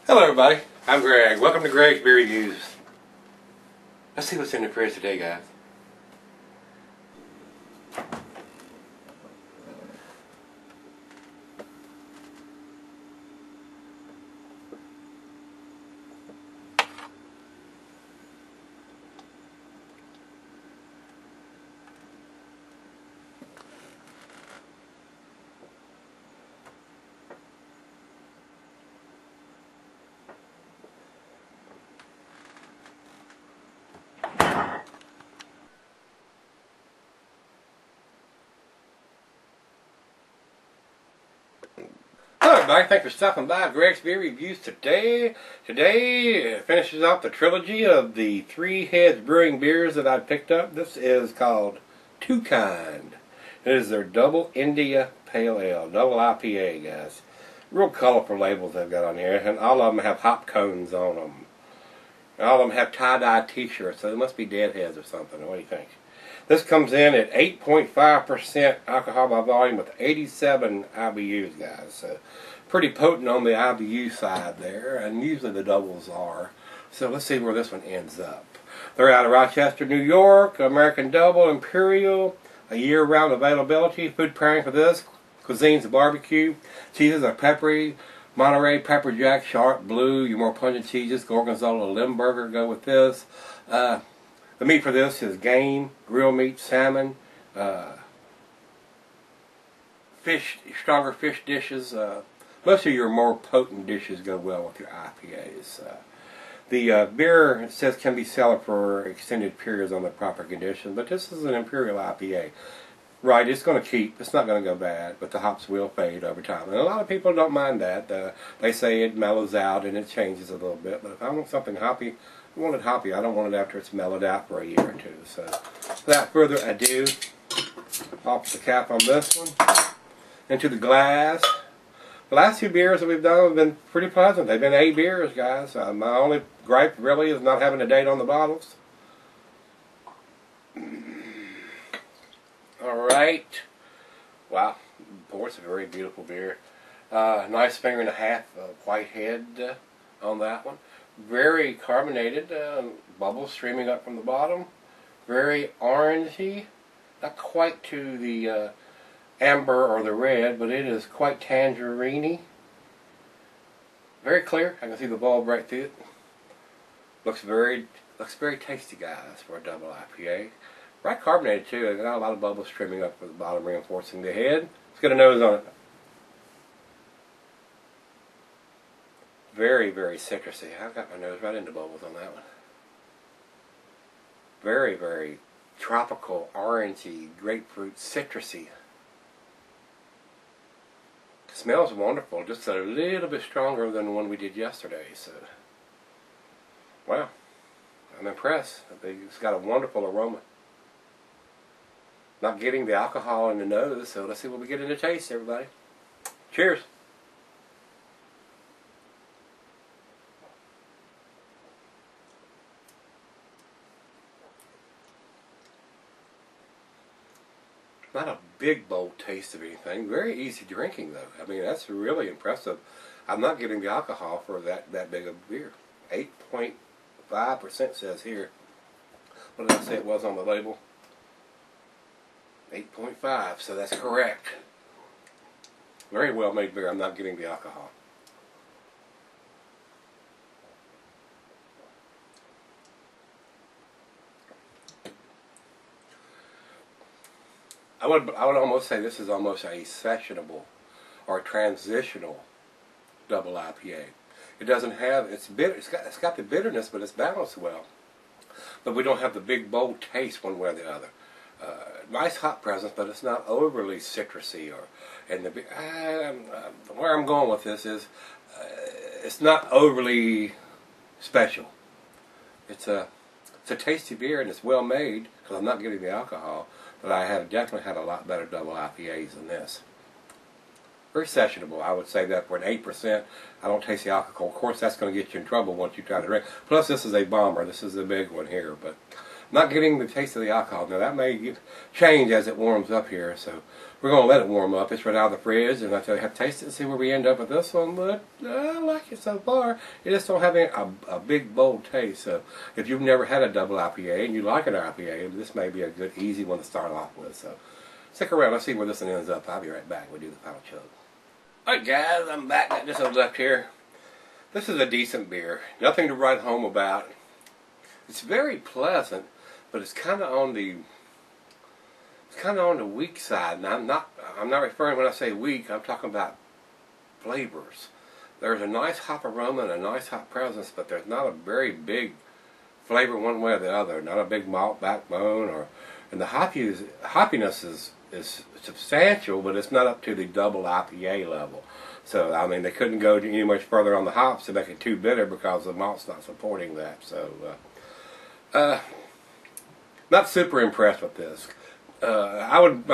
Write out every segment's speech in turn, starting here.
Hello everybody, I'm Greg. Welcome to Gregsbeerreviews. Let's see what's in the fridge today, guys. Hello everybody, thanks for stopping by Gregsbeerreviews today. Today finishes off the trilogy of the Three Heads Brewing beers that I picked up. This is called Two Kind. It is their Double India Pale Ale, Double IPA, guys. Real colorful labels they've got on here, and all of them have hop cones on them. All of them have tie-dye t-shirts, so they must be deadheads or something. What do you think? This comes in at 8.5% alcohol by volume with 87 IBUs, guys. So pretty potent on the IBU side there, and usually the doubles are. So let's see where this one ends up. They're out of Rochester, New York. American Double, Imperial, a year-round availability. Food pairing for this: cuisines a barbecue, cheeses are peppery, Monterey, pepper jack, sharp, blue. Your more pungent cheeses, gorgonzola, Limburger go with this. The meat for this is game, grilled meat, salmon, fish, stronger fish dishes. Most of your more potent dishes go well with your IPAs. The beer, it says, can be sold for extended periods on the proper conditions, but this is an Imperial IPA. Right, it's going to keep, it's not going to go bad, but the hops will fade over time. And a lot of people don't mind that. They say it mellows out and it changes a little bit, but if I want something hoppy, I want it hoppy. I don't want it after it's mellowed out for a year or two. So, without further ado, off the cap on this one, into the glass. The last two beers that we've done have been pretty pleasant. They've been 8 beers, guys. My only gripe really is not having a date on the bottles. Alright. Wow. Boy, it's a very beautiful beer. Nice finger and a half white head on that one. Very carbonated, bubbles streaming up from the bottom. Very orangey. Not quite to the amber or the red, but it is quite tangerine-y. Very clear. I can see the bulb right through it. Looks very tasty, guys, for a double IPA. Right carbonated too. It's got a lot of bubbles streaming up from the bottom, reinforcing the head. It's got a nose on it. Very, very citrusy. I've got my nose right into bubbles on that one. Very, very tropical, orangey, grapefruit, citrusy. It smells wonderful. Just a little bit stronger than the one we did yesterday. So, wow. I'm impressed. It's got a wonderful aroma. Not getting the alcohol in the nose, so let's see what we get in the taste, everybody. Cheers. Not a big, bold taste of anything. Very easy drinking, though. I mean, that's really impressive. I'm not getting the alcohol for that big of beer. 8.5% says here. What did I say it was on the label? 8.5, so that's correct. Very well made beer. I'm not getting the alcohol. I would almost say this is almost a sessionable or transitional double IPA. It doesn't have, it's bitter. It's got the bitterness, but it's balanced well. But we don't have the big bold taste one way or the other. Nice hop presence, but it's not overly citrusy. Where I'm going with this is, it's not overly special. It's a tasty beer and it's well made because I'm not getting the alcohol, but I have definitely had a lot better double IPAs than this. Very sessionable. I would say that for an 8%, I don't taste the alcohol. Of course, that's going to get you in trouble once you try to drink. Plus, this is a bomber. This is the big one here, but not getting the taste of the alcohol. Now that may change as it warms up here, so we're going to let it warm up. It's right out of the fridge, and I tell you, have to taste it and see where we end up with this one. But I like it so far. It just don't have a big, bold taste. So if you've never had a double IPA and you like an IPA, this may be a good, easy one to start off with. So stick around. Let's see where this one ends up. I'll be right back. We'll do the final chug. Alright guys, I'm back. Got this one left here. This is a decent beer. Nothing to write home about. It's very pleasant, but it's kind of on the weak side. And I'm not referring, when I say weak, I'm talking about flavors. There's a nice hop aroma and a nice hop presence, but there's not a very big flavor one way or the other. Not a big malt backbone, and the hoppiness is substantial, but it's not up to the double IPA level. So I mean, they couldn't go any much further on the hops to make it too bitter because the malt's not supporting that. So not super impressed with this. I would,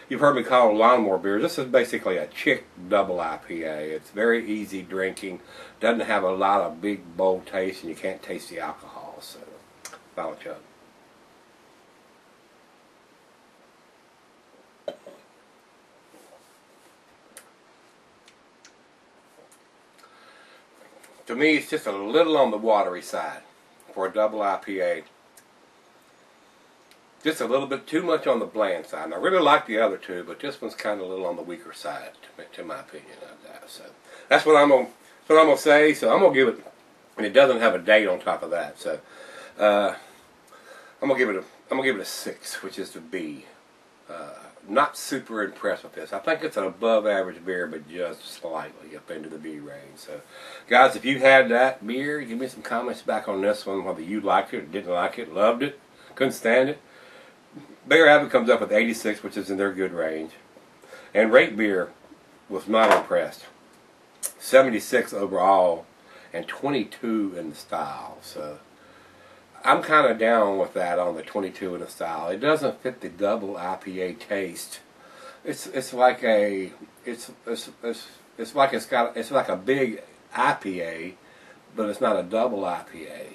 you've heard me call lawnmower beers. This is basically a chick double IPA. It's very easy drinking. Doesn't have a lot of big, bold taste, and you can't taste the alcohol. So, final chug. To me, it's just a little on the watery side for a double IPA. Just a little bit too much on the bland side. And I really like the other two, but this one's kind of a little on the weaker side, to my opinion of that. So that's what I'm gonna say. So I'm gonna give it, and it doesn't have a date on top of that. So I'm gonna give it a 6, which is the B. Not super impressed with this. I think it's an above average beer, but just slightly up into the B range. So, guys, if you had that beer, give me some comments back on this one, whether you liked it or didn't like it, loved it, couldn't stand it. Bear Habit comes up with 86, which is in their good range. And Rate Beer was not impressed. 76 overall and 22 in the style. So I'm kind of down with that on the 22 in the style. It doesn't fit the double IPA taste. It's like a big IPA, but it's not a double IPA.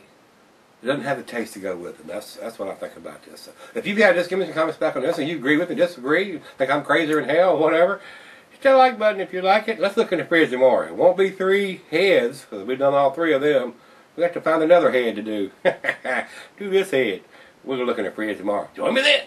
It doesn't have the taste to go with it. That's what I think about this. So if you've had this, give me some comments back on this, and you agree with me, disagree, you think I'm crazier than hell, whatever. Hit that like button if you like it. Let's look in the fridge tomorrow. It won't be 3 heads, because we've done all 3 of them. We have to find another head to do. Do this head. We'll look in the fridge tomorrow. Join me then.